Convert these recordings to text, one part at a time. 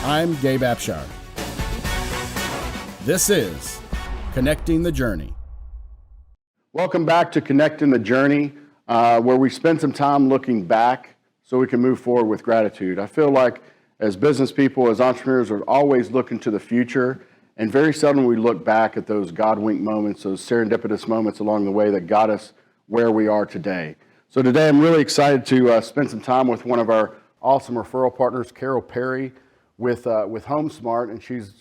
I'm Gabe Abshire. This is Connecting the Journey. Welcome back to Connecting the Journey, where we spend some time looking back so we can move forward with gratitude. I feel like as business people, as entrepreneurs, we're always looking to the future, and very seldom we look back at those God-wink moments, those serendipitous moments along the way that got us where we are today. So today I'm really excited to spend some time with one of our awesome referral partners, Carol Perry, with HomeSmart, and she's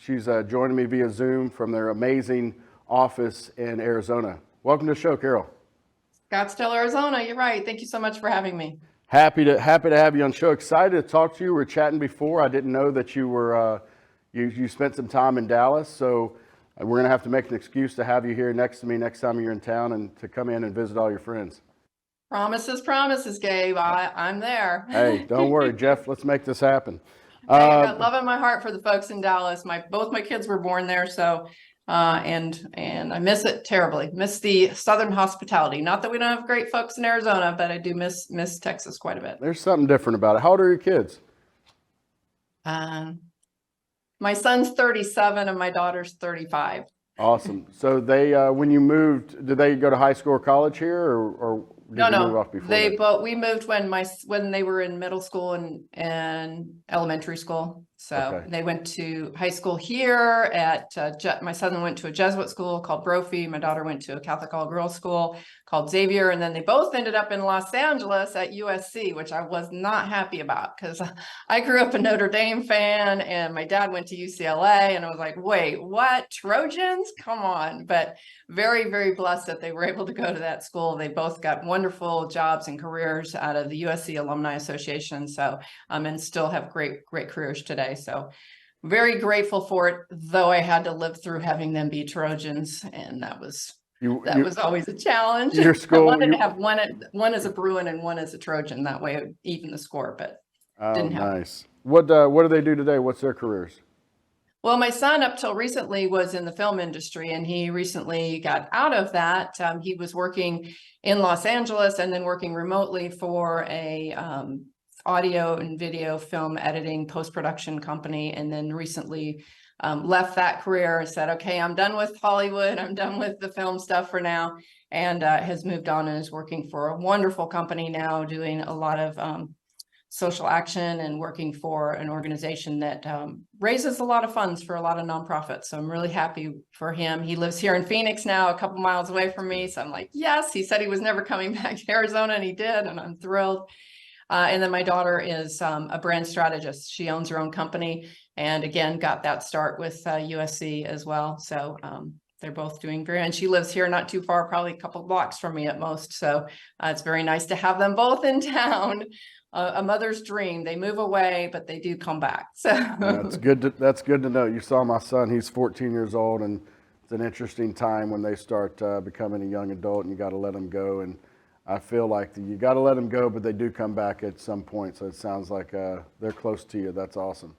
joining me via Zoom from their amazing office in Arizona. Welcome to the show, Carol. Scottsdale, Arizona. You're right. Thank you so much for having me. Happy to have you on the show. Excited to talk to you. We were chatting before. I didn't know that you were you spent some time in Dallas, so we're going to have to make an excuse to have you here next to me next time you're in town and to come in and visit all your friends. Promises, Gabe. I'm there. Hey, don't worry, Jeff. Let's make this happen. I got love in my heart for the folks in Dallas. Both my kids were born there, so and I miss it terribly. Miss the Southern hospitality. Not that we don't have great folks in Arizona, but I do miss Texas quite a bit. There's something different about it. How old are your kids? My son's 37 and my daughter's 35. Awesome. So they, when you moved, did they go to high school or college here, or did you move off before? We moved when they were in middle school and elementary school. So They went to high school here at, my son went to a Jesuit school called Brophy. My daughter went to a Catholic all-girls school called Xavier. And then they both ended up in Los Angeles at USC, which I was not happy about because I grew up a Notre Dame fan and my dad went to UCLA and I was like, wait, what? Trojans? Come on. But very, very blessed that they were able to go to that school. They both got wonderful jobs and careers out of the USC Alumni Association. So, and still have great careers today. So very grateful for it, though I had to live through having them be Trojans, and that was always a challenge. Your school, I wanted to have one as a Bruin and one as a Trojan. That way it would even the score, but didn't happen. Nice. What do they do today? What's their careers? Well, my son up till recently was in the film industry, and he recently got out of that. He was working in Los Angeles and then working remotely for a audio and video film editing post-production company, and then recently left that career and said, okay, I'm done with Hollywood. I'm done with the film stuff for now, and has moved on and is working for a wonderful company now doing a lot of social action and working for an organization that raises a lot of funds for a lot of nonprofits. So I'm really happy for him. He lives here in Phoenix now, a couple miles away from me. So I'm like, yes, he said he was never coming back to Arizona, and he did, and I'm thrilled. And then my daughter is a brand strategist. She owns her own company, and again, got that start with USC as well. So they're both doing great. And she lives here not too far, probably a couple blocks from me at most. So it's very nice to have them both in town. A mother's dream. They move away, but they do come back. So that's good to know. You saw my son. He's 14 years old, and it's an interesting time when they start becoming a young adult, and you got to let them go. And I feel like you got to let them go, but they do come back at some point. So it sounds like they're close to you. That's awesome.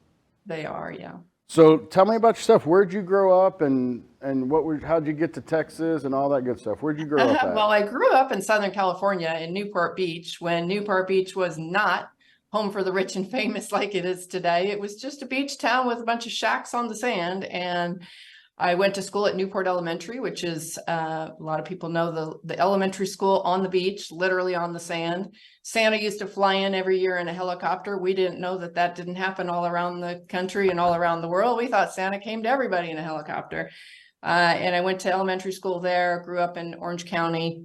They are, yeah. So tell me about yourself. Where'd you grow up, and how'd you get to Texas and all that good stuff? Where'd you grow up at? Well, I grew up in Southern California in Newport Beach, when Newport Beach was not home for the rich and famous like it is today. It was just a beach town with a bunch of shacks on the sand. And I went to school at Newport Elementary, which is, a lot of people know the elementary school on the beach, literally on the sand. Santa used to fly in every year in a helicopter. We didn't know that didn't happen all around the country and all around the world. We thought Santa came to everybody in a helicopter. And I went to elementary school there, grew up in Orange County,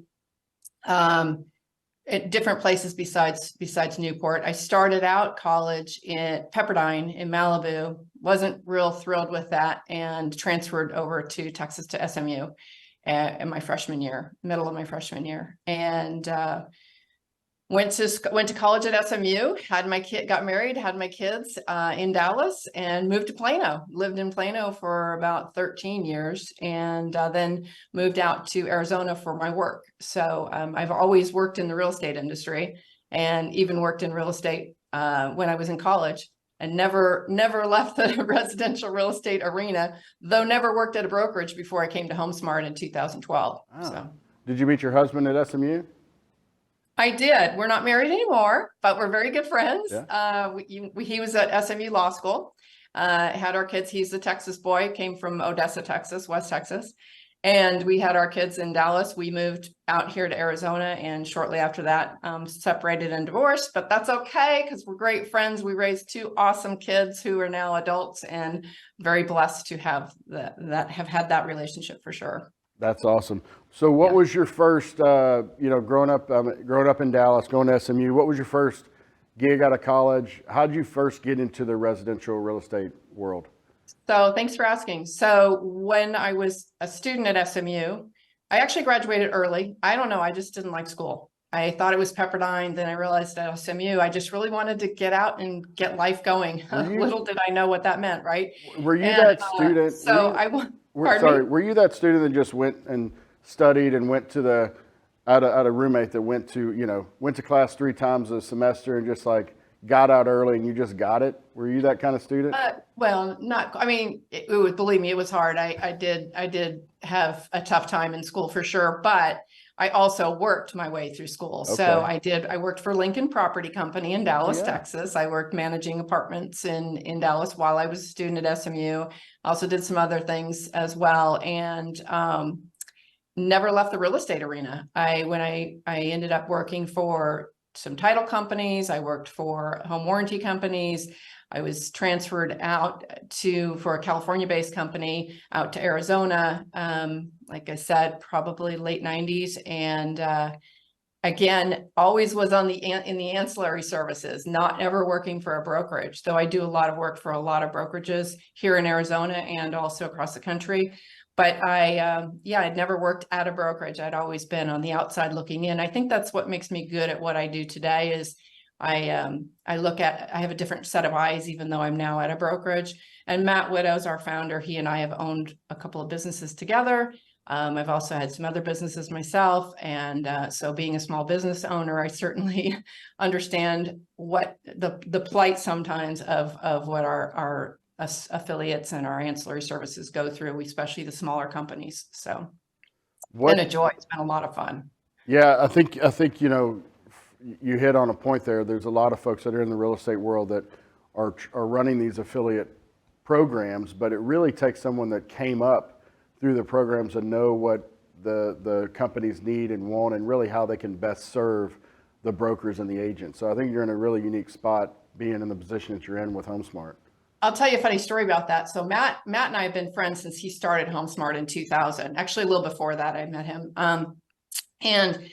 at different places besides Newport. I started out college at Pepperdine in Malibu, wasn't real thrilled with that, and transferred over to Texas to SMU in my freshman year, middle of my freshman year, and went to college at SMU, got married, had my kids in Dallas, and moved to Plano. Lived in Plano for about 13 years, and then moved out to Arizona for my work. So I've always worked in the real estate industry, and even worked in real estate when I was in college, and never left the residential real estate arena, though never worked at a brokerage before I came to HomeSmart in 2012. Oh. So. Did you meet your husband at SMU? I did. We're not married anymore, but we're very good friends. Yeah. He was at SMU Law School, had our kids. He's a Texas boy, came from Odessa, Texas, West Texas. And we had our kids in Dallas. We moved out here to Arizona, and shortly after that, separated and divorced. But that's okay because we're great friends. We raised two awesome kids who are now adults, and very blessed to have have had that relationship for sure. That's awesome. So what Yeah. was your first, growing up in Dallas, going to SMU, what was your first gig out of college? How did you first get into the residential real estate world? So thanks for asking. So when I was a student at SMU, I actually graduated early. I don't know. I just didn't like school. I thought it was Pepperdine. Then I realized at SMU, I just really wanted to get out and get life going. Little did I know what that meant, right? Were you And that student? so I want. Pardon me? Were you that student that just went and studied and went to had a roommate that went to class 3 times a semester and just like got out early and you just got it? Were you that kind of student? Well, not, I mean, it was, believe me, it was hard. I did have a tough time in school for sure, but I also worked my way through school. Okay. So I worked for Lincoln Property Company in Dallas, Yeah. Texas. I worked managing apartments in Dallas while I was a student at SMU. Also did some other things as well. And, never left the real estate arena. When I ended up working for some title companies. I worked for home warranty companies. I was transferred out for a California-based company out to Arizona. Like I said, probably late 90s. And again, always was in the ancillary services, not ever working for a brokerage, though I do a lot of work for a lot of brokerages here in Arizona and also across the country. But I'd never worked at a brokerage. I'd always been on the outside looking in. I think that's what makes me good at what I do today is I have a different set of eyes, even though I'm now at a brokerage. And Matt Widow's our founder. He and I have owned a couple of businesses together. I've also had some other businesses myself. And so being a small business owner, I certainly understand what the plight sometimes of what our affiliates and our ancillary services go through, especially the smaller companies. So it's been a joy. It's been a lot of fun. Yeah, I think you hit on a point there. There's a lot of folks that are in the real estate world that are running these affiliate programs, but it really takes someone that came up through the programs and know what the companies need and want and really how they can best serve the brokers and the agents. So I think you're in a really unique spot being in the position that you're in with HomeSmart. I'll tell you a funny story about that. So Matt and I have been friends since he started HomeSmart in 2000. Actually, a little before that, I met him. And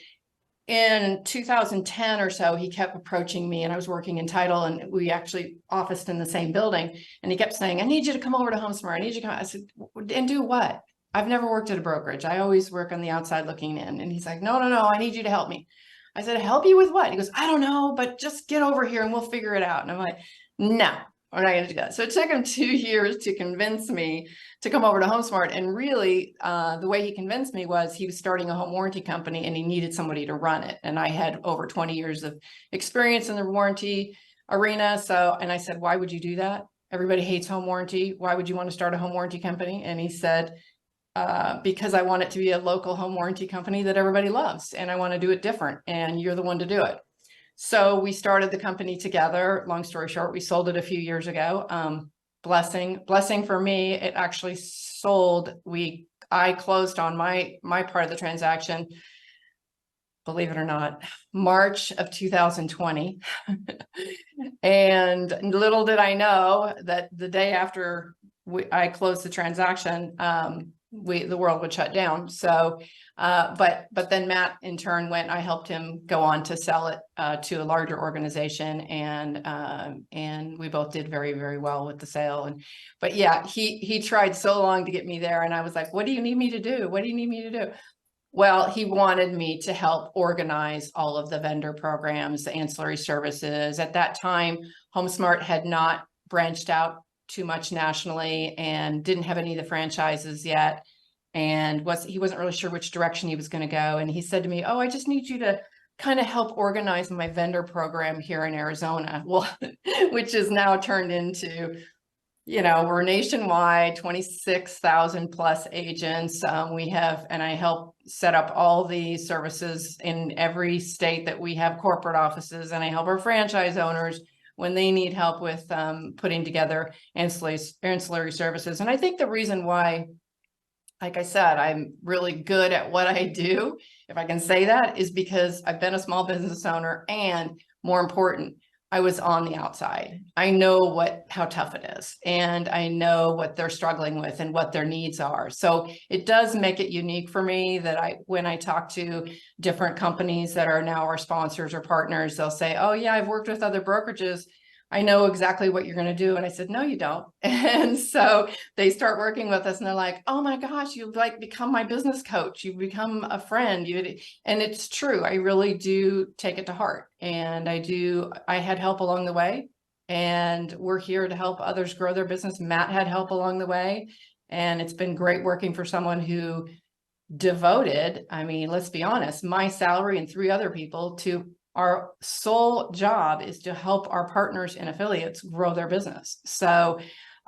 in 2010 or so, he kept approaching me, and I was working in title, and we actually officed in the same building. And he kept saying, "I need you to come over to HomeSmart. I need you to come." I said, "And do what? I've never worked at a brokerage. I always work on the outside looking in." And he's like, "No, I need you to help me." I said, "Help you with what?" He goes, "I don't know, but just get over here and we'll figure it out." And I'm like, "No. We're not going to do that." So it took him 2 years to convince me to come over to HomeSmart. And really, the way he convinced me was he was starting a home warranty company and he needed somebody to run it. And I had over 20 years of experience in the warranty arena. And I said, "Why would you do that? Everybody hates home warranty. Why would you want to start a home warranty company?" And he said, "Because I want it to be a local home warranty company that everybody loves. And I want to do it different. And you're the one to do it." So we started the company together. Long story short, we sold it a few years ago. Blessing for me, it actually sold. I closed on my part of the transaction, believe it or not, March of 2020. And little did I know that the day after I closed the transaction, the world would shut down. So, but then Matt in turn I helped him go on to sell it to a larger organization, and we both did very, very well with the sale. But yeah, he tried so long to get me there, and I was like, "What do you need me to do? What do you need me to do?" Well, he wanted me to help organize all of the vendor programs, the ancillary services. At that time, HomeSmart had not branched out too much nationally and didn't have any of the franchises yet. And he wasn't really sure which direction he was going to go. And he said to me, "Oh, I just need you to kind of help organize my vendor program here in Arizona." Well, which is now turned into we're nationwide, 26,000 plus agents. And I help set up all the services in every state that we have corporate offices, and I help our franchise owners when they need help with putting together ancillary services. And I think the reason why, like I said, I'm really good at what I do, if I can say that, is because I've been a small business owner, and more important, I was on the outside. I know how tough it is, and I know what they're struggling with and what their needs are. So it does make it unique for me that when I talk to different companies that are now our sponsors or partners, they'll say, "Oh yeah, I've worked with other brokerages. I know exactly what you're going to do." And I said, "No, you don't." And so they start working with us, and they're like, "Oh my gosh, you've like become my business coach. You've become a friend." And it's true. I really do take it to heart. And I had help along the way, and we're here to help others grow their business. Matt had help along the way, and it's been great working for someone who devoted, I mean, let's be honest, my salary and 3 other people to our sole job is to help our partners and affiliates grow their business. So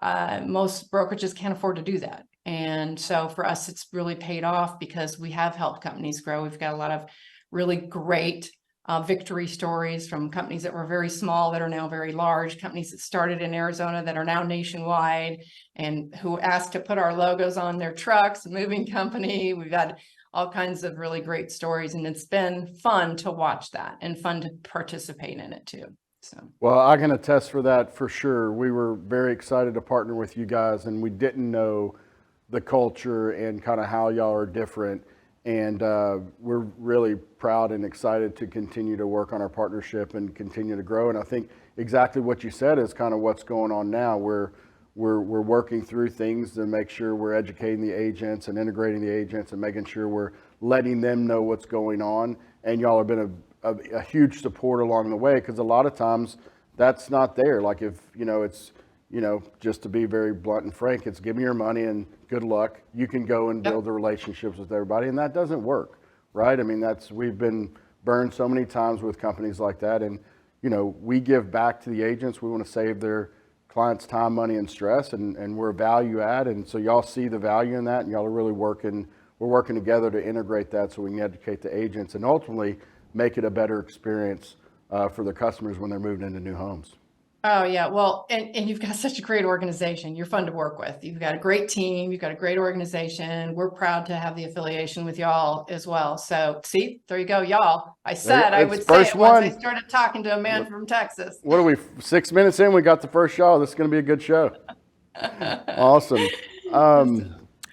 most brokerages can't afford to do that. And so for us, it's really paid off because we have helped companies grow. We've got a lot of really great victory stories from companies that were very small that are now very large, companies that started in Arizona that are now nationwide, and who asked to put our logos on their trucks, a moving company. We've had all kinds of really great stories, and it's been fun to watch that and fun to participate in it too. So, Well, I can attest for that for sure. We were very excited to partner with you guys, and we didn't know the culture and kind of how y'all are different. And we're really proud and excited to continue to work on our partnership and continue to grow. And I think exactly what you said is kind of what's going on now. We're working through things to make sure we're educating the agents and integrating the agents and making sure we're letting them know what's going on. And y'all have been a huge support along the way, because a lot of times that's not there. Like if, it's, just to be very blunt and frank, it's give me your money and good luck. You can go and build the relationships with everybody, and that doesn't work, right? I mean, we've been burned so many times with companies like that. And, we give back to the agents. We want to save their clients time, money, and stress, and we're a value add. And so y'all see the value in that, and y'all are really we're working together to integrate that so we can educate the agents and ultimately make it a better experience for the customers when they're moving into new homes. oh yeah, well, and you've got such a great organization. You're fun to work with. You've got a great team. You've got a great organization. We're proud to have the affiliation with y'all as well. So see, there you go, y'all. I said I would say it once I started talking to a man from Texas. What are we, 6 minutes in? We got the first show. This is going to be a good show. Awesome.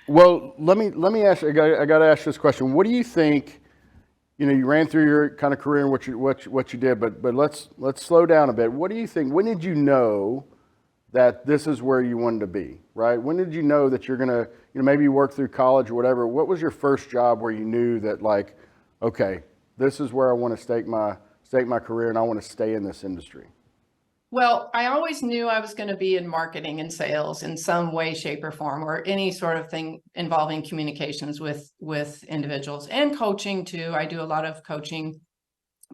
Well, let me ask you, I got to ask you this question. What do you think? You ran through your kind of career and what you did, but let's slow down a bit. What do you think? When did you know that this is where you wanted to be, right? When did you know that you're gonna, maybe you worked through college or whatever? What was your first job where you knew that, like, okay, this is where I want to stake my career and I want to stay in this industry? Well, I always knew I was going to be in marketing and sales in some way, shape, or form, or any sort of thing involving communications with individuals, and coaching too. I do a lot of coaching,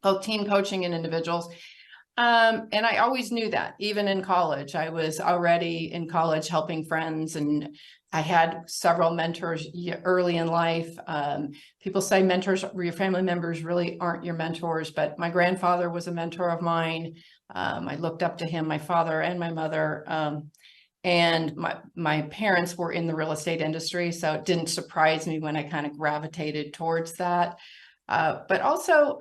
both team coaching and individuals. And I always knew that. Even in college, I was already in college helping friends, and I had several mentors early in life. People say mentors, your family members really aren't your mentors, but my grandfather was a mentor of mine. I looked up to him, my father and my mother. And my parents were in the real estate industry, so it didn't surprise me when I kind of gravitated towards that. But also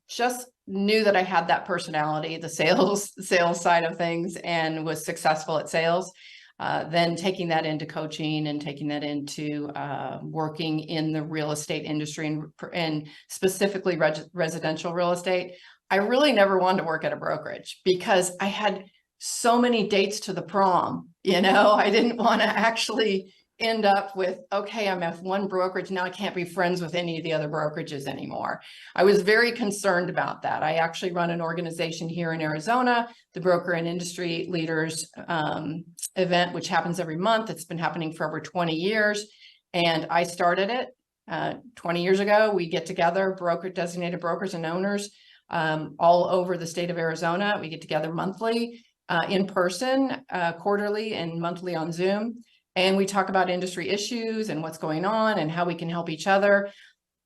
just knew that I had that personality, the sales side of things, and was successful at sales. Then taking that into coaching and taking that into working in the real estate industry, and specifically residential real estate. I really never wanted to work at a brokerage because I had so many dates to the prom. I didn't want to actually end up with, okay, I'm at one brokerage, now I can't be friends with any of the other brokerages anymore. I was very concerned about that. I actually run an organization here in Arizona, the Broker and Industry Leaders event, which happens every month. It's been happening for over 20 years. And I started it 20 years ago. We get together, designated brokers and owners all over the state of Arizona. We get together monthly, in person, quarterly and monthly on Zoom. And we talk about industry issues and what's going on and how we can help each other.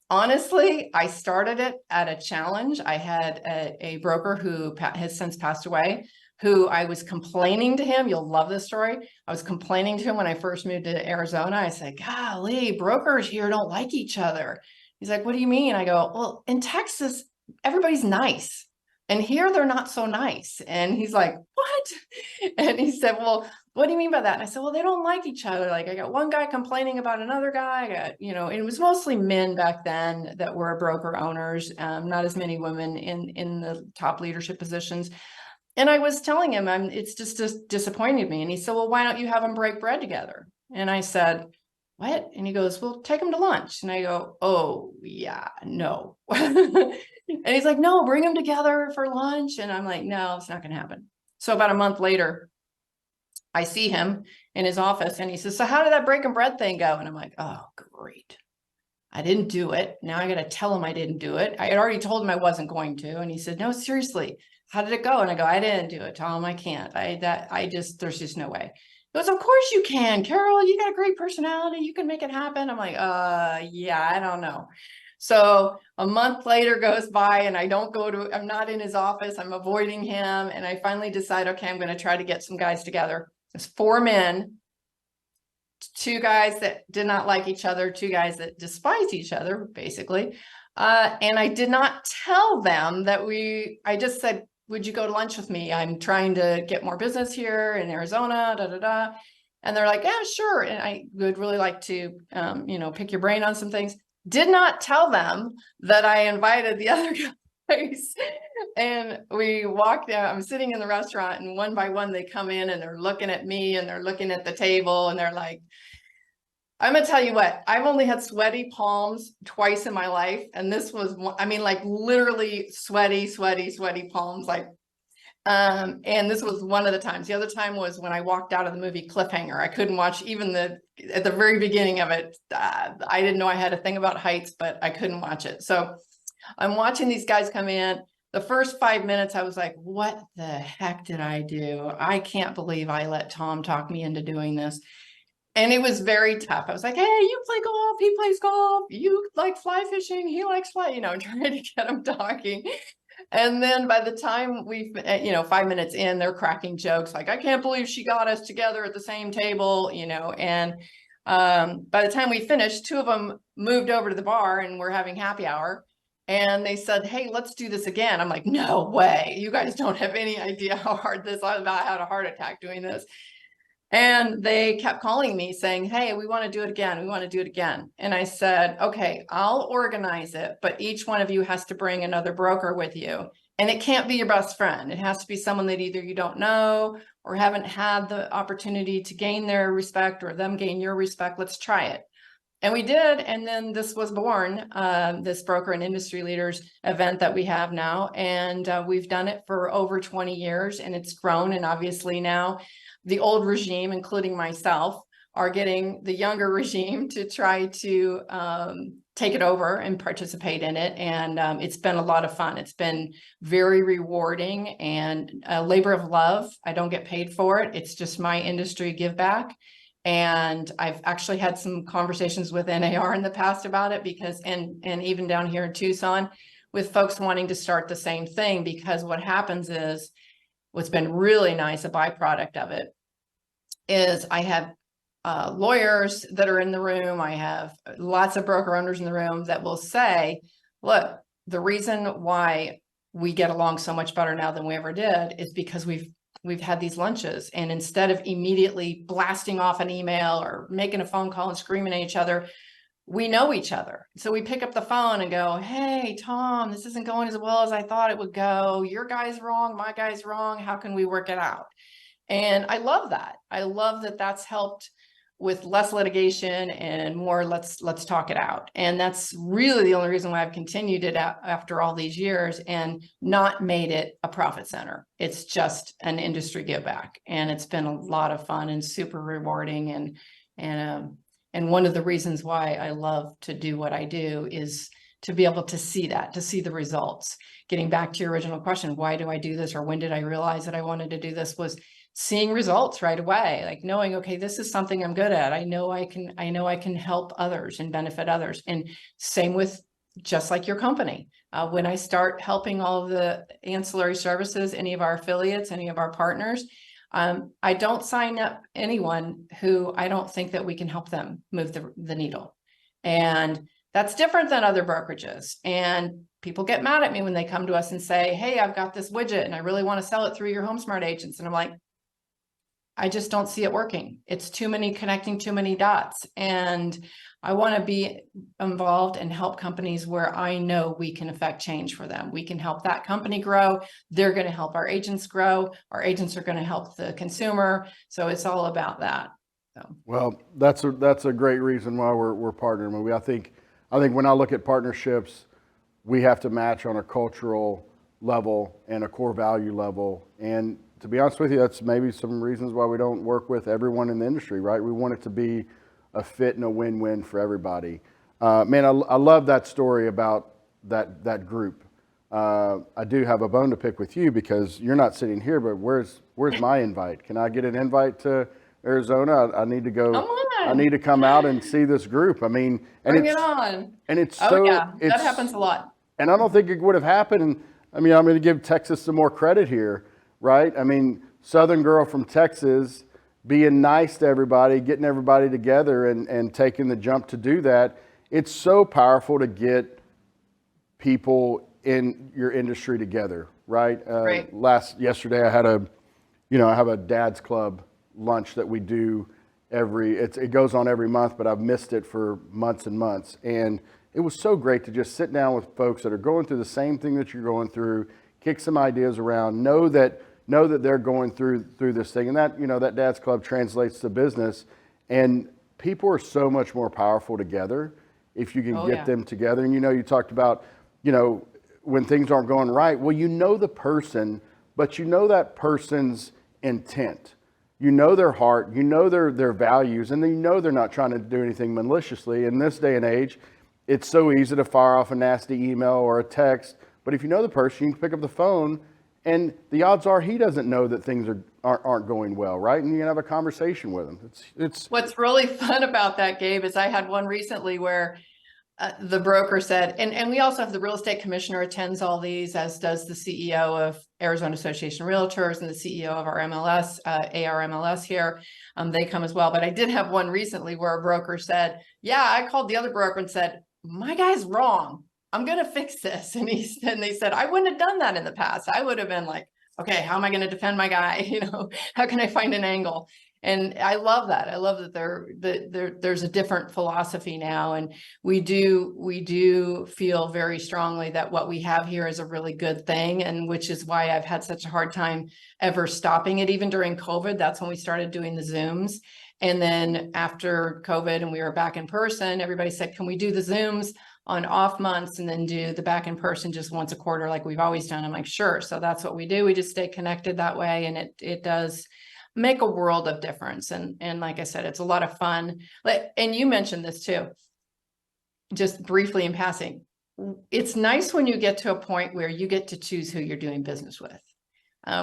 Honestly, I started it at a challenge. I had a broker who has since passed away, who I was complaining to him. You'll love this story. I was complaining to him when I first moved to Arizona. I said, golly, brokers here don't like each other. He's like, what do you mean? I go, well, in Texas, everybody's nice. And here they're not so nice. And he's like, what? And he said, well, what do you mean by that? And I said, well, they don't like each other. Like I got one guy complaining about another guy. I got, it was mostly men back then that were broker owners, not as many women in the top leadership positions. And I was telling him, it's just disappointed me. And he said, well, why don't you have them break bread together? And I said, what? And he goes, well, take them to lunch. And I go, oh yeah, no. And he's like, no, bring them together for lunch. And I'm like, no, it's not going to happen. So about a month later, I see him in his office and he says, so how did that breaking bread thing go? And I'm like, oh, great. I didn't do it. Now I got to tell him I didn't do it. I had already told him I wasn't going to. And he said, no, seriously, how did it go? And I go, I didn't do it. Tell him I can't. There's just no way. He goes, of course you can, Carol, you got a great personality. You can make it happen. I'm like, yeah, I don't know. So a month later goes by and I'm not in his office. I'm avoiding him. And I finally decide, okay, I'm going to try to get some guys together. There's 4 men, 2 guys that did not like each other, 2 guys that despised each other, basically. And I did not tell them that I just said, would you go to lunch with me? I'm trying to get more business here in Arizona, da, da, da. And they're like, yeah, sure. And I would really like to, pick your brain on some things. Did not tell them that I invited the other guys. And we walked out. I'm sitting in the restaurant and one by one, they come in and they're looking at me and they're looking at the table and they're like, I'm going to tell you what, I've only had sweaty palms twice in my life. And this was, like literally sweaty palms, and this was one of the times. The other time was when I walked out of the movie Cliffhanger. I couldn't watch even at the very beginning of it. I didn't know I had a thing about heights, but I couldn't watch it. So I'm watching these guys come in. The first 5 minutes, I was like, what the heck did I do? I can't believe I let Tom talk me into doing this. And it was very tough. I was like, hey, you play golf, he plays golf, you like fly fishing, he likes trying to get him talking. And then by the time 5 minutes in, they're cracking jokes like, I can't believe she got us together at the same table, and by the time we finished, 2 of them moved over to the bar and we're having happy hour. And they said, hey, let's do this again. I'm like, no way. You guys don't have any idea how hard this is. I had a heart attack doing this. And they kept calling me saying, hey, we want to do it again. We want to do it again. And I said, okay, I'll organize it, but each one of you has to bring another broker with you. And it can't be your best friend. It has to be someone that either you don't know or haven't had the opportunity to gain their respect or them gain your respect. Let's try it. And we did. And then this was born, this broker and industry leaders event that we have now. And we've done it for over 20 years and it's grown. And obviously now the old regime, including myself, are getting the younger regime to try to take it over and participate in it. And it's been a lot of fun. It's been very rewarding and a labor of love. I don't get paid for it. It's just my industry give back. And I've actually had some conversations with NAR in the past about it because, and even down here in Tucson, with folks wanting to start the same thing, because what happens is, what's been really nice, a byproduct of it, is I have lawyers that are in the room. I have lots of broker owners in the room that will say, look, the reason why we get along so much better now than we ever did is because we've had these lunches, and instead of immediately blasting off an email or making a phone call and screaming at each other, we know each other. So we pick up the phone and go, hey, Tom, this isn't going as well as I thought it would go. Your guy's wrong, my guy's wrong. How can we work it out? And I love that. I love that that's helped with less litigation and more let's talk it out. And that's really the only reason why I've continued it after all these years and not made it a profit center. It's just an industry give back. And it's been a lot of fun and super rewarding. And one of the reasons why I love to do what I do is to be able to see that, to see the results. Getting back to your original question, why do I do this? Or when did I realize that I wanted to do this? Was seeing results right away, like knowing, okay, this is something I'm good at. I know I can help others and benefit others. And same with just like your company. When I start helping all of the ancillary services, any of our affiliates, any of our partners, I don't sign up anyone who I don't think that we can help them move the needle. And that's different than other brokerages. And people get mad at me when they come to us and say, hey, I've got this widget and I really want to sell it through your HomeSmart agents. And I'm like, I just don't see it working. It's too many connecting too many dots. And I want to be involved and help companies where I know we can affect change for them. We can help that company grow. They're going to help our agents grow. Our agents are going to help the consumer. So it's all about that. So. Well, that's a great reason why we're partnering with you. I think when I look at partnerships, we have to match on a cultural level and a core value level. And to be honest with you, that's maybe some reasons why we don't work with everyone in the industry, right? We want it to be a fit and a win-win for everybody. Man, I love that story about that group. I do have a bone to pick with you because you're not sitting here, but where's my invite? Can I get an invite to Arizona? I need to go. Come on. I need to come out and see this group. I mean, and Bring it on. And it's oh so, yeah, that happens a lot. And I don't think it would have happened. I mean, I'm going to give Texas some more credit here, right? I mean, Southern girl from Texas being nice to everybody, getting everybody together and taking the jump to do that. It's so powerful to get people in your industry together, right? Right. Yesterday I had I have a dad's club lunch that we do it goes on every month, but I've missed it for months and months. And it was so great to just sit down with folks that are going through the same thing that you're going through, kick some ideas around, know that they're going through this thing. And that dad's club translates to business. And people are so much more powerful together if you can get them together. And you talked about, when things aren't going right, well, the person, but that person's intent. You know their heart, their values, and then they're not trying to do anything maliciously. In this day and age, it's so easy to fire off a nasty email or a text. But if you know the person, you can pick up the phone, and the odds are he doesn't know that things aren't going well, right? And you can have a conversation with him. It's What's really fun about that, Gabe, is I had one recently where the broker said, and we also have the real estate commissioner attends all these, as does the CEO of Arizona Association of Realtors and the CEO of our MLS, ARMLS here. They come as well. But I did have one recently where a broker said, yeah, I called the other broker and said, my guy's wrong. I'm going to fix this. And they said, I wouldn't have done that in the past. I would have been like, okay, how am I going to defend my guy? How can I find an angle? And I love that. I love that there's a different philosophy now. And we do feel very strongly that what we have here is a really good thing. And which is why I've had such a hard time ever stopping it. Even during COVID, that's when we started doing the Zooms. And then after COVID and we were back in person, everybody said, can we do the Zooms on off months and then do the back in person just once a quarter like we've always done? I'm like, sure. So that's what we do. We just stay connected that way. And it does make a world of difference. And like I said, it's a lot of fun. And you mentioned this too, just briefly in passing. It's nice when you get to a point where you get to choose who you're doing business with.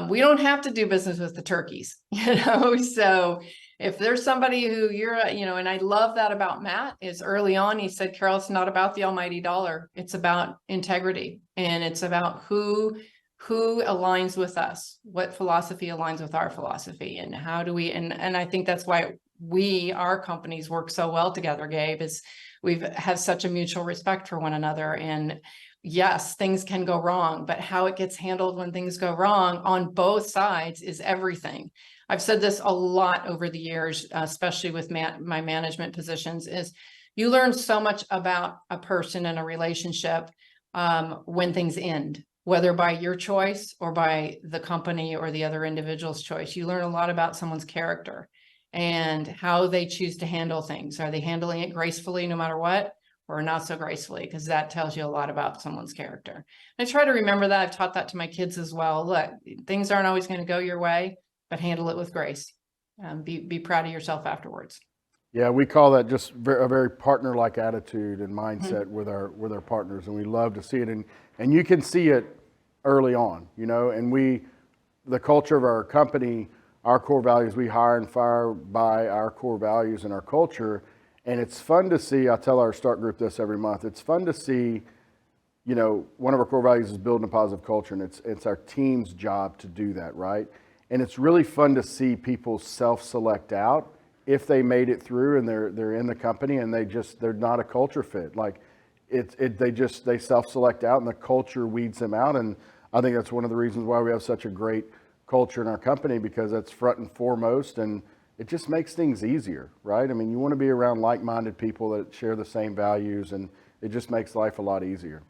We don't have to do business with the turkeys, so if there's somebody who and I love that about Matt is early on, he said, Carol, it's not about the almighty dollar. It's about integrity. And it's about who aligns with us, what philosophy aligns with our philosophy, and how do we, and I think that's why our companies work so well together, Gabe, is we've had such a mutual respect for one another. And yes, things can go wrong, but how it gets handled when things go wrong on both sides is everything. I've said this a lot over the years, especially with my management positions, is you learn so much about a person and a relationship when things end, whether by your choice or by the company or the other individual's choice. You learn a lot about someone's character and how they choose to handle things. Are they handling it gracefully no matter what, or not so gracefully? Because that tells you a lot about someone's character. And I try to remember that. I've taught that to my kids as well. Look, things aren't always going to go your way, but handle it with grace. Be proud of yourself afterwards. Yeah, we call that just a very partner-like attitude and Mhm. mindset with our partners, and we love to see it. And you can see it early on, you know. And the culture of our company, our core values, we hire and fire by our core values and our culture. And it's fun to see. I tell our start group this every month. It's fun to see. You know, one of our core values is building a positive culture, and it's our team's job to do that, right? And it's really fun to see people self-select out if they made it through and they're in the company and they're not a culture fit. Like they self-select out and the culture weeds them out. And I think that's one of the reasons why we have such a great culture in our company, because that's front and foremost, and it just makes things easier, right? I mean, you want to be around like-minded people that share the same values, and it just makes life a lot easier.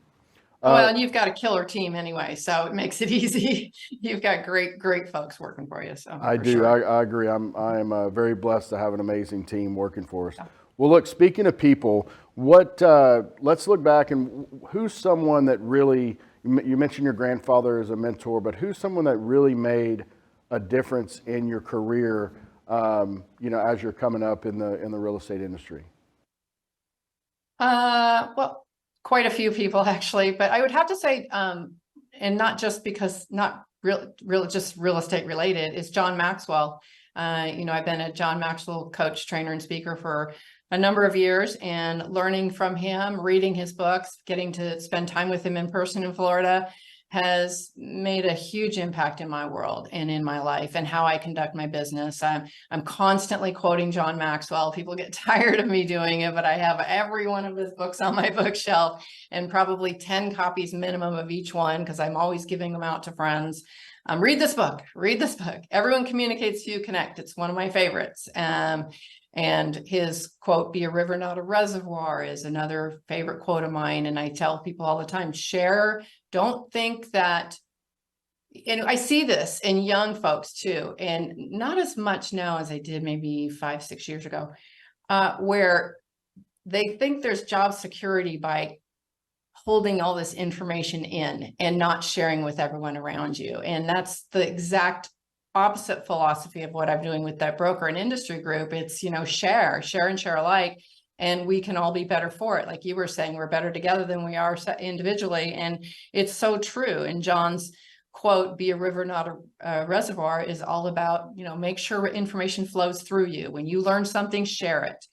Well, and you've got a killer team anyway, so it makes it easy. You've got great folks working for you. So I for do. sure. I agree. I am very blessed to have an amazing team working for us. Yeah. Well, look, speaking of people, let's look back, and who's someone that really, you mentioned your grandfather as a mentor, but who's someone that really made a difference in your career, you know, as you're coming up in the real estate industry? Well, quite a few people actually, but I would have to say, and not just because not just real estate related, is John Maxwell. You know, I've been a John Maxwell coach, trainer, and speaker for a number of years, and learning from him, reading his books, getting to spend time with him in person in Florida has made a huge impact in my world and in my life and how I conduct my business. I'm constantly quoting John Maxwell. People get tired of me doing it, but I have every one of his books on my bookshelf, and probably 10 copies minimum of each one, because I'm always giving them out to friends. Read this book, read this book. Everyone communicates, you connect. It's one of my favorites. And his quote, "Be a river, not a reservoir," is another favorite quote of mine. And I tell people all the time, share. Don't think that, and I see this in young folks too, and not as much now as I did maybe 5, 6 years ago, where they think there's job security by holding all this information in and not sharing with everyone around you. And that's the exact opposite philosophy of what I'm doing with that broker and industry group. It's, you know, share and share alike, and we can all be better for it. Like you were saying, we're better together than we are individually. And it's so true. And John's quote, "Be a river, not a reservoir," is all about, you know, make sure information flows through you. When you learn something, share it.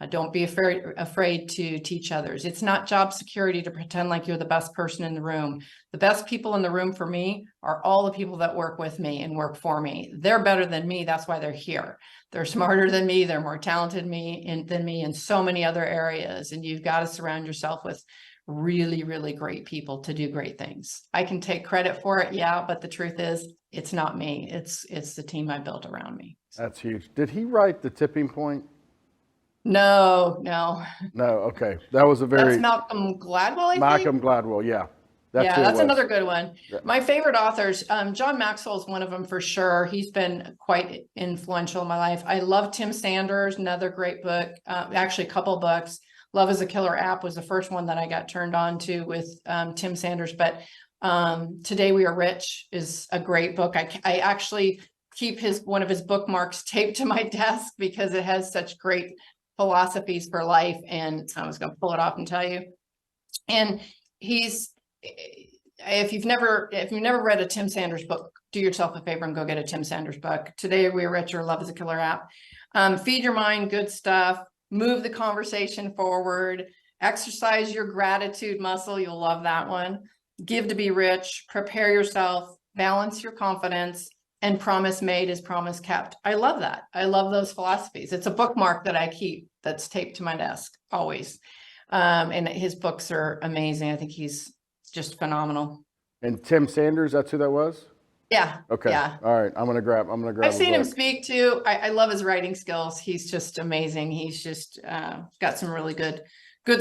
Don't be afraid to teach others. It's not job security to pretend like you're the best person in the room. The best people in the room for me are all the people that work with me and work for me. They're better than me. That's why they're here. They're smarter than me. They're more talented than me in so many other areas. And you've got to surround yourself with really great people to do great things. I can take credit for it, yeah, but the truth is, it's not me. It's the team I built around me. That's huge. Did he write The Tipping Point? No. No. Okay, that was a That's very Malcolm Gladwell, I think. Malcolm Gladwell. Yeah, that's Yeah, who it that's was. another good one. Yeah. My favorite authors, John Maxwell is one of them for sure. He's been quite influential in my life. I love Tim Sanders, another great book, actually a couple books. Love is a Killer app was the first one that I got turned on to with Tim Sanders. But Today We Are Rich is a great book. I actually keep one of his bookmarks taped to my desk because it has such great philosophies for life. And I was going to pull it off and tell you. And if you've never read a Tim Sanders book, do yourself a favor and go get a Tim Sanders book. Today We Are Rich or Love is a Killer app. Feed your mind good stuff, move the conversation forward, exercise your gratitude muscle. You'll love that one. Give to be rich, prepare yourself, balance your confidence, and promise made is promise kept. I love that. I love those philosophies. It's a bookmark that I keep that's taped to my desk always. And his books are amazing. I think he's just phenomenal. And Tim Sanders, that's who that was? Yeah. Okay. Yeah. All right. I'm gonna grab. I've seen him speak too. I love his writing skills. He's just amazing. He's just got some really good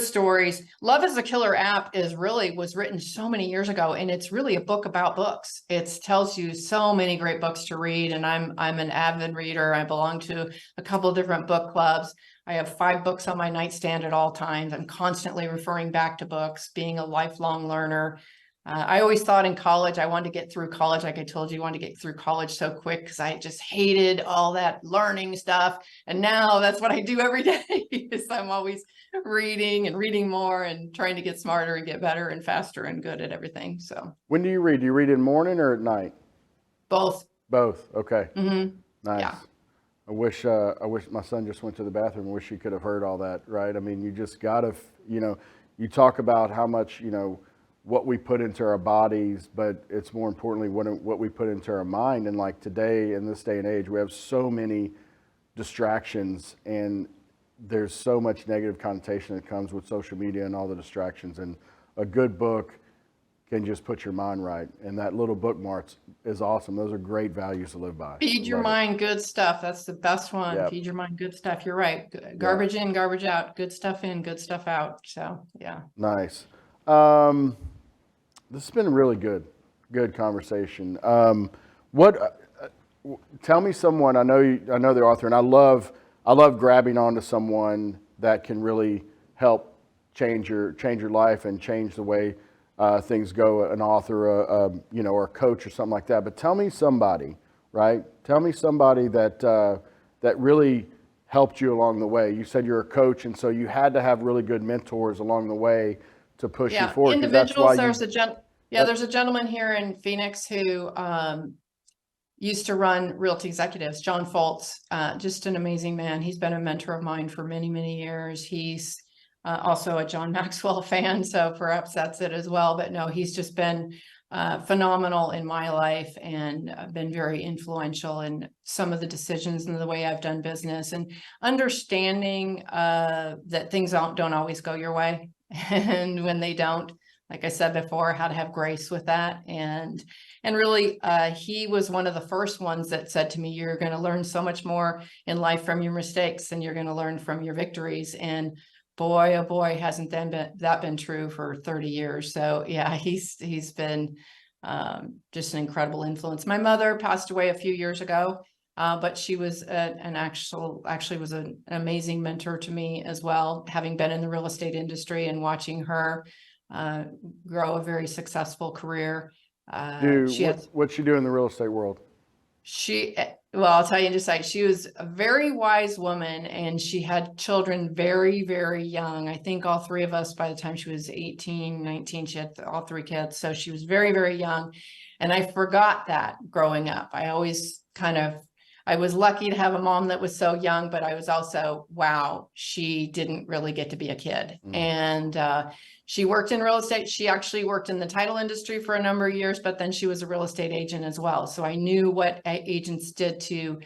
stories. Love is a Killer app was written so many years ago, and it's really a book about books. It tells you so many great books to read, and I'm an avid reader. I belong to a couple of different book clubs. I have 5 books on my nightstand at all times. I'm constantly referring back to books, being a lifelong learner. I always thought in college, I wanted to get through college. Like I told you, I wanted to get through college so quick because I just hated all that learning stuff. And now that's what I do every day is I'm always reading and reading more and trying to get smarter and get better and faster and good at everything. So When do you read? Do you read in the morning or at night? both. Both. Okay. Mm-hmm. Nice. Yeah. I wish my son just went to the bathroom. I wish he could have heard all that, right? I mean, you just gotta, you talk about how much, what we put into our bodies, but it's more importantly what we put into our mind. And like today, in this day and age, we have so many distractions, and there's so much negative connotation that comes with social media and all the distractions. And a good book can just put your mind right. And that little bookmark is awesome. Those are great values to live by. Feed your mind good stuff. That's the best one. Yep. Feed your mind good stuff. You're right. Garbage in, garbage out. Good stuff in, good stuff out. So yeah. Nice. This has been a really good conversation. Tell me someone, I know the author, and I love grabbing onto someone that can really help change your life and change the way things go. An author, or a coach or something like that. But tell me somebody, right? Tell me somebody that really helped you along the way. You said you're a coach, and so you had to have really good mentors along the way to push you forward. Individuals. There's a gentleman here in Phoenix who used to run Realty Executives, John Foltz, just an amazing man. He's been a mentor of mine for many, many years. He's also a John Maxwell fan, so perhaps that's it as well. But no, he's just been phenomenal in my life and been very influential in some of the decisions and the way I've done business, and understanding that things don't always go your way. And when they don't, like I said before, how to have grace with that. And really, he was one of the first ones that said to me, you're going to learn so much more in life from your mistakes than you're going to learn from your victories. And boy, oh boy, hasn't that been true for 30 years. So yeah, he's been just an incredible influence. My mother passed away a few years ago, but she was actually was an amazing mentor to me as well, having been in the real estate industry and watching her grow a very successful career. What's she do in the real estate world? I'll tell you in just a second. She was a very wise woman, and she had children very, very young. I think all three of us, by the time she was 18, 19, she had all three kids. So she was very, very young. And I forgot that growing up. I was lucky to have a mom that was so young, but I was also, wow, she didn't really get to be a kid. And she worked in real estate. She actually worked in the title industry for a number of years, but then she was a real estate agent as well. So I knew what agents did to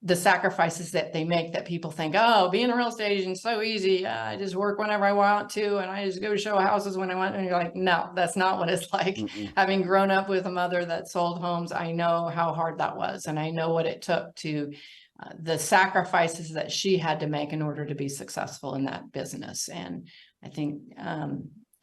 the sacrifices that they make, that people think, oh, being a real estate agent is so easy. I just work whenever I want to, and I just go show houses when I want. And you're like, no, that's not what it's like. Having grown up with a mother that sold homes, I know how hard that was. And I know what it took to the sacrifices that she had to make in order to be successful in that business. And I think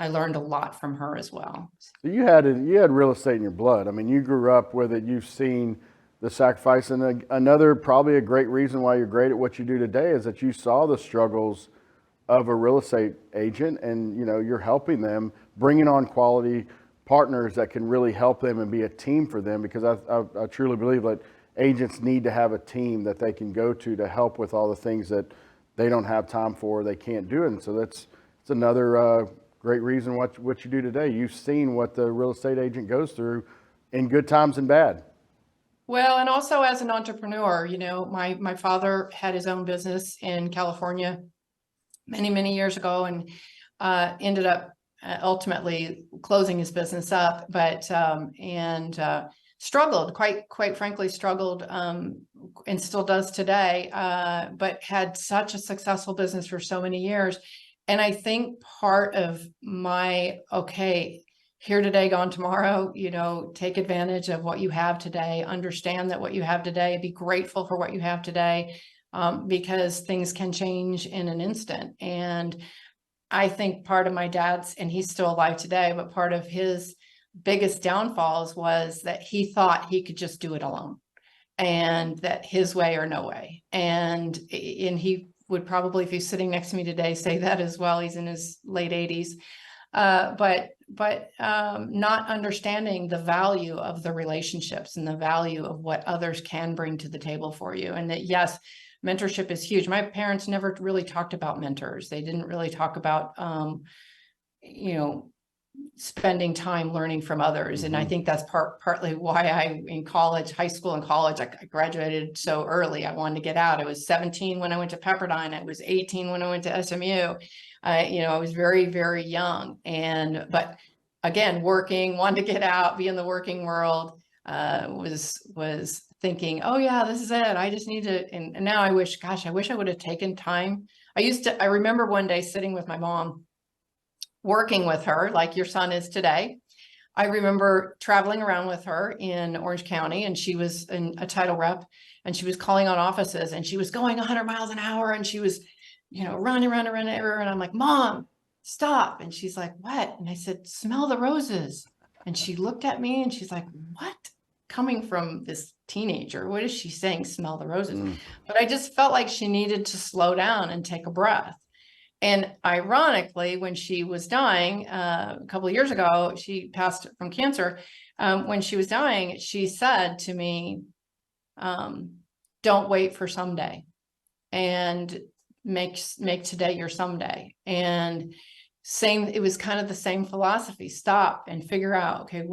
I learned a lot from her as well. You had real estate in your blood. I mean, you grew up with it. You've seen the sacrifice. And another, probably a great reason why you're great at what you do today, is that you saw the struggles of a real estate agent, and you're helping them, bringing on quality partners that can really help them and be a team for them. Because I truly believe that agents need to have a team that they can go to help with all the things that they don't have time for, they can't do it. And so it's another great reason what you do today. You've seen what the real estate agent goes through in good times and bad. Well, and also as an entrepreneur, my father had his own business in California many, many years ago, and ended up ultimately closing his business up, but struggled, quite frankly, struggled, and still does today, but had such a successful business for so many years. And I think part of my, here today, gone tomorrow, take advantage of what you have today, understand that what you have today, be grateful for what you have today, because things can change in an instant. And I think part of my dad's, and he's still alive today, but part of his biggest downfalls was that he thought he could just do it alone, and that his way or no way. And he would probably, if he's sitting next to me today, say that as well. He's in his late 80s. but not understanding the value of the relationships and the value of what others can bring to the table for you. And that, yes, mentorship is huge. My parents never really talked about mentors. They didn't really talk about, spending time learning from others. And I think that's partly why in high school and college, I graduated so early. I wanted to get out. I was 17 when I went to Pepperdine. I was 18 when I went to SMU. I was very, very young. But again, wanted to get out, be in the working world, was thinking, oh yeah, this is it. I just need to, and now I wish I would have taken time. I remember one day sitting with my mom, working with her like your son is today. I remember traveling around with her in Orange County, and she was a title rep, and she was calling on offices, and she was going 100 miles an hour, and she was, running everywhere. And I'm like, Mom, stop. And she's like, what? And I said, smell the roses. And she looked at me and she's like, what? Coming from this teenager, what is she saying? Smell the roses. But I just felt like she needed to slow down and take a breath. And ironically, when she was dying, a couple of years ago, she passed from cancer. When she was dying, she said to me, don't wait for someday, and make today your someday. And it was kind of the same philosophy. Stop and figure out, okay,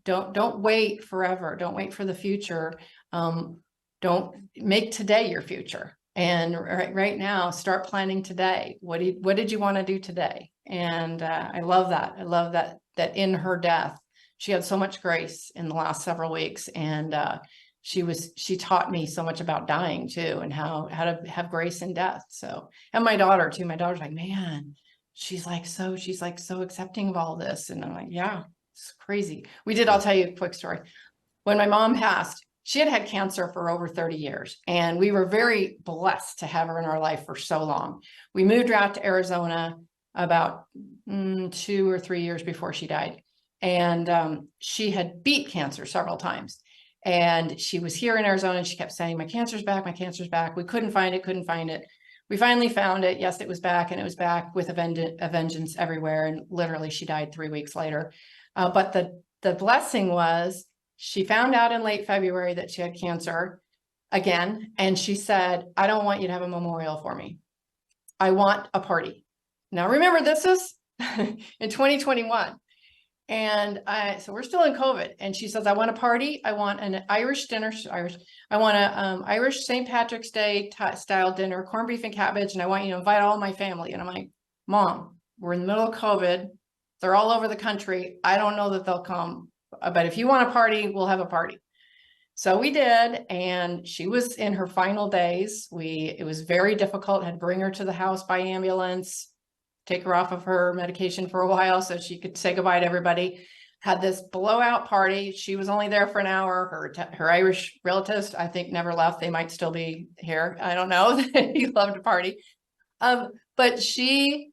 don't wait forever. Don't wait for the future. Don't make today your future. And right now, start planning today. What did you want to do today? And I love that. I love that in her death, she had so much grace in the last several weeks. And she taught me so much about dying too, and how to have grace in death. So, and my daughter too. My daughter's like, man, she's like so accepting of all this. And I'm like, yeah, it's crazy. I'll tell you a quick story. When my mom passed, she had cancer for over 30 years, and we were very blessed to have her in our life for so long. We moved her out to Arizona about 2 or 3 years before she died. And she had beat cancer several times. And she was here in Arizona, and she kept saying, my cancer's back, my cancer's back. We couldn't find it. We finally found it. Yes, it was back, and it was back with a vengeance everywhere. And literally she died 3 weeks later. But the blessing was, she found out in late February that she had cancer again. And she said, I don't want you to have a memorial for me. I want a party. Now, remember, this is in 2021. And so we're still in COVID. And she says, I want a party. I want an Irish dinner. I want a Irish St. Patrick's Day style dinner, corned beef and cabbage. And I want you to invite all my family. And I'm like, Mom, we're in the middle of COVID. They're all over the country. I don't know that they'll come. But if you want a party, we'll have a party. So we did. And she was in her final days. It was very difficult. Had to bring her to the house by ambulance, take her off of her medication for a while so she could say goodbye to everybody. Had this blowout party. She was only there for an hour. Her Irish relatives, I think, never left. They might still be here. I don't know. He loved to party. But she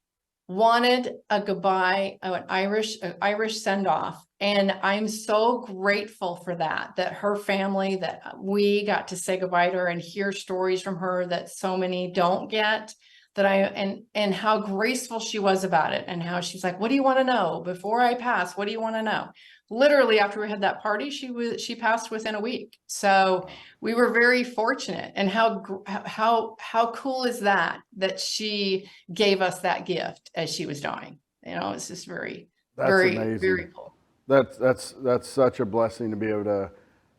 wanted a goodbye, an Irish send-off. And I'm so grateful for that her family, that we got to say goodbye to her and hear stories from her that so many don't get, and how graceful she was about it, and how she's like, what do you want to know before I pass? What do you want to know? Literally, after we had that party, she passed within a week. So we were very fortunate. And how cool is that she gave us that gift as she was dying? It's just very, very, amazing. Very cool. That's such a blessing to be able to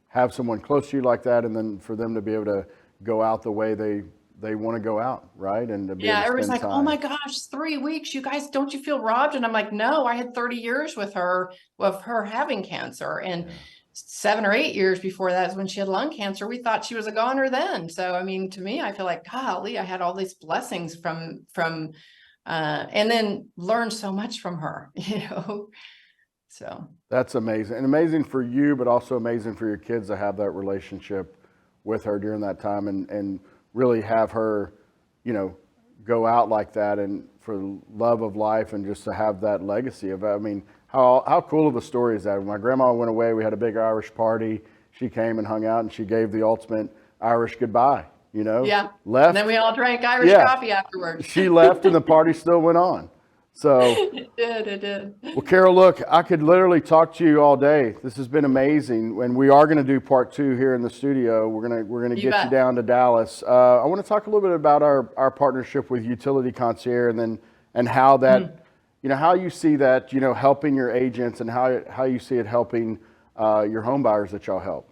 have someone close to you like that, and then for them to be able to go out the way they want to go out, right? And to be able to everybody's like, time. oh my gosh, 3 weeks, you guys, don't you feel robbed? And I'm like, no, I had 30 years with her of her having cancer, and 7 or 8 years before that is when she had lung cancer. We thought she was a goner then. So I mean, to me, I feel like, golly, I had all these blessings from and then learned so much from her, So that's amazing, and amazing for you, but also amazing for your kids to have that relationship with her during that time, and really have her, go out like that, and for the love of life, and just to have that legacy of, I mean, how cool of a story is that? When my grandma went away, we had a big Irish party. She came and hung out, and she gave the ultimate Irish goodbye, Yeah. Left. And then we all drank Irish coffee afterwards. She left, and the party still went on. So, It did. well, Carol, look, I could literally talk to you all day. This has been amazing, and we are going to do part 2 here in the studio. We're gonna get you bet. down to Dallas. I want to talk a little bit about our partnership with Utility Concierge, and how that, how you see that, helping your agents, and how you see it helping your home buyers that y'all help.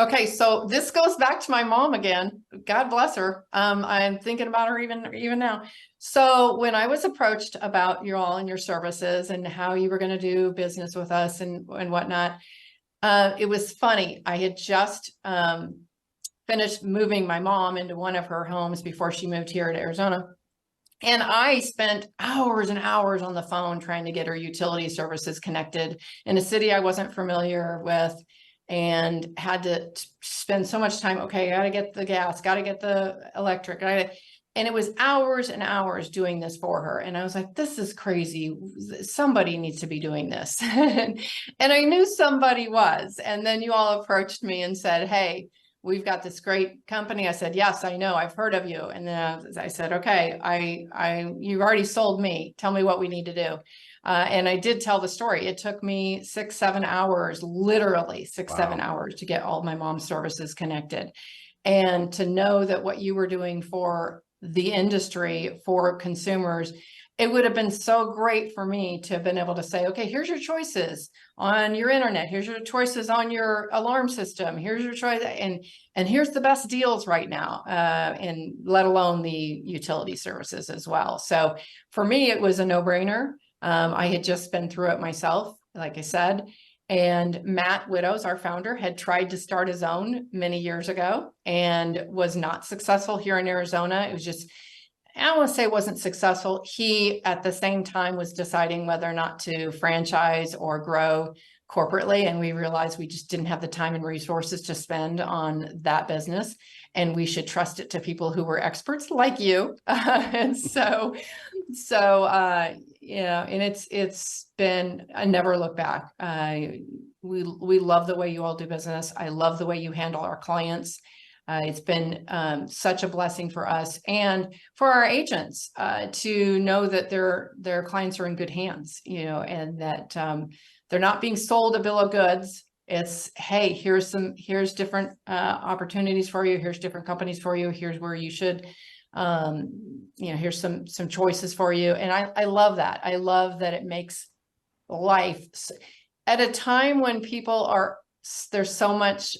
Okay, so this goes back to my mom again. God bless her. I'm thinking about her even now. So when I was approached about you all and your services and how you were going to do business with us and whatnot, it was funny. I had just finished moving my mom into one of her homes before she moved here to Arizona. And I spent hours and hours on the phone trying to get her utility services connected in a city I wasn't familiar with, and had to spend so much time. Okay, I got to get the gas, got to get the electric. And it was hours and hours doing this for her. And I was like, this is crazy. Somebody needs to be doing this. And I knew somebody was. And then you all approached me and said, hey, we've got this great company. I said, yes, I know. I've heard of you. And then I said, okay, you've already sold me. Tell me what we need to do. And I did tell the story. It took me 6-7 hours, literally 6-7 hours to get all my mom's services connected. And to know that what you were doing for the industry, for consumers, it would have been so great for me to have been able to say, okay, here's your choices on your internet. Here's your choices on your alarm system. Here's your choice. And here's the best deals right now. And let alone the utility services as well. So for me, it was a no-brainer. I had just been through it myself, like I said, and Matt Widows, our founder, had tried to start his own many years ago and was not successful here in Arizona. It was just, I don't want to say it wasn't successful. He, at the same time, was deciding whether or not to franchise or grow corporately. And we realized we just didn't have the time and resources to spend on that business. And we should trust it to people who were experts like you. And so, and it's been a never look back. We love the way you all do business. I love the way you handle our clients. It's been such a blessing for us and for our agents to know that their clients are in good hands, and that they're not being sold a bill of goods. It's, hey, here's different opportunities for you. Here's different companies for you. Here's where you should, here's some choices for you. And I love that. I love that it makes life at a time when there's so much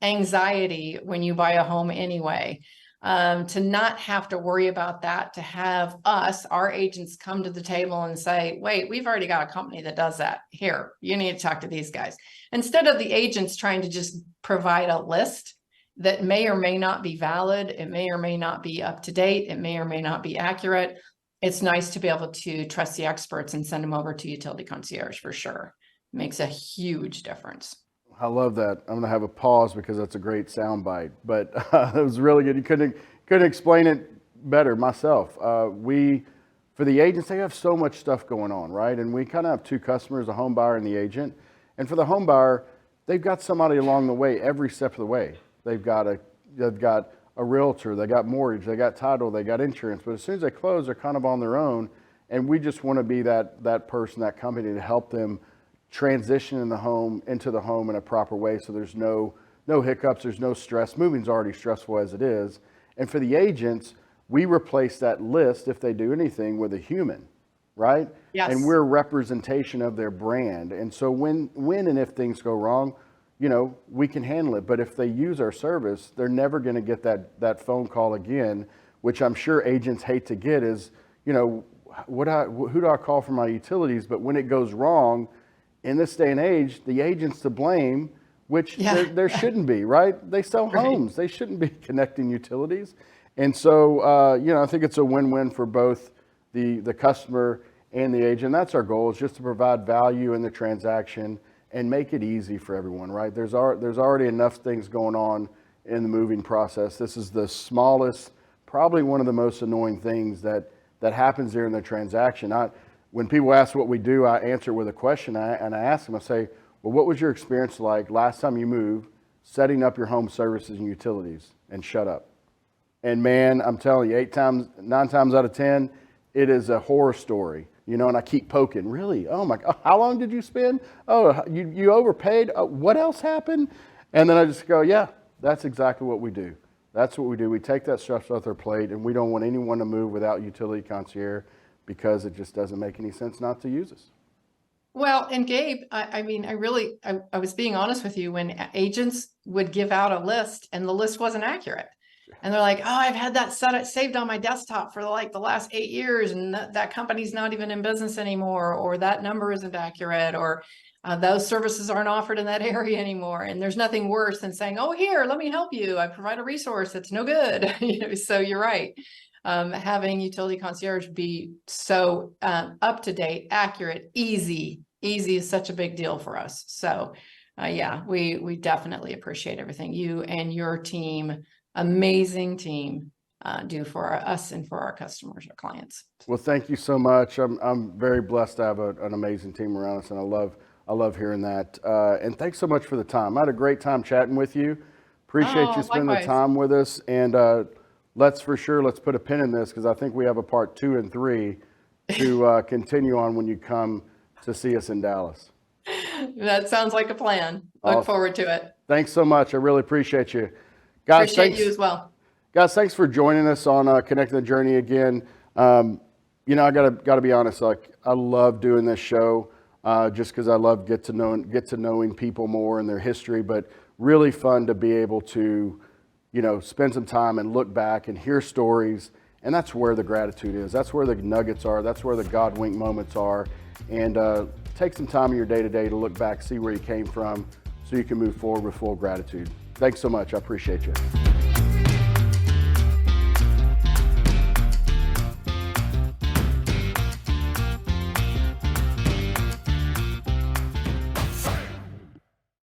anxiety when you buy a home anyway, to not have to worry about that, to have our agents come to the table and say, wait, we've already got a company that does that. Here, you need to talk to these guys. Instead of the agents trying to just provide a list that may or may not be valid, it may or may not be up to date, it may or may not be accurate. It's nice to be able to trust the experts and send them over to Utility Concierge for sure. It makes a huge difference. I love that. I'm going to have a pause because that's a great sound bite, but it was really good. You couldn't explain it better myself. For the agents, they have so much stuff going on, right? And we kind of have two customers, the home buyer and the agent. And for the home buyer, they've got somebody along the way every step of the way. They've got a realtor, they got mortgage, they got title, they got insurance. But as soon as they close, they're kind of on their own. And we just want to be that person, that company to help them transition into the home in a proper way, so there's no hiccups, there's no stress. Moving's already stressful as it is. And for the agents, we replace that list, if they do anything, with a human, right? Yes. And we're a representation of their brand. And so when and if things go wrong, we can handle it. But if they use our service, they're never going to get that phone call again, which I'm sure agents hate to get is, who do I call for my utilities? But when it goes wrong, in this day and age, the agent's to blame, which there shouldn't be, right? They sell homes. They shouldn't be connecting utilities. And so, I think it's a win-win for both the customer and the agent. That's our goal, is just to provide value in the transaction and make it easy for everyone, right? There's already enough things going on in the moving process. This is the smallest, probably one of the most annoying things that happens during the transaction. When people ask what we do, I answer with a question, and I ask them, I say, well, what was your experience like last time you moved, setting up your home services and utilities? And shut up. And man, I'm telling you, 9 times out of 10, it is a horror story. you know, and I keep poking, really? Oh my, how long did you spend? Oh, you overpaid? What else happened? And then I just go, yeah, that's exactly what we do. That's what we do. We take that stress off their plate, and we don't want anyone to move without utility concierge because it just doesn't make any sense not to use us. Well, and Gabe, I mean, I was being honest with you when agents would give out a list and the list wasn't accurate. And they're like, oh, I've had that saved on my desktop for like the last 8 years, and that company's not even in business anymore, or that number isn't accurate, or those services aren't offered in that area anymore. And there's nothing worse than saying, oh, here, let me help you. I provide a resource that's no good. You know, so you're right. Having utility concierge be so up to date, accurate, easy is such a big deal for us. So yeah, we definitely appreciate everything you and your team, amazing team, do for us and for our customers, our clients. Well, thank you so much. I'm very blessed to have an amazing team around us, and I love hearing that. And thanks so much for the time. I had a great time chatting with you. Appreciate you spending the time with us. And let's put a pin in this, because I think we have a part 2 and 3 to continue on when you come to see us in Dallas. That sounds like a plan. Look forward to it. Thanks so much. I really appreciate you. Guys, appreciate you as well. Guys, thanks for joining us on Connecting the Journey again. You know, I gotta be honest. Like, I love doing this show just because I love get to knowing people more and their history. But really fun to be able to, you know, spend some time and look back and hear stories. And that's where the gratitude is. That's where the nuggets are. That's where the God wink moments are. And take some time in your day-to-day to look back, see where you came from, so you can move forward with full gratitude. Thanks so much. I appreciate you.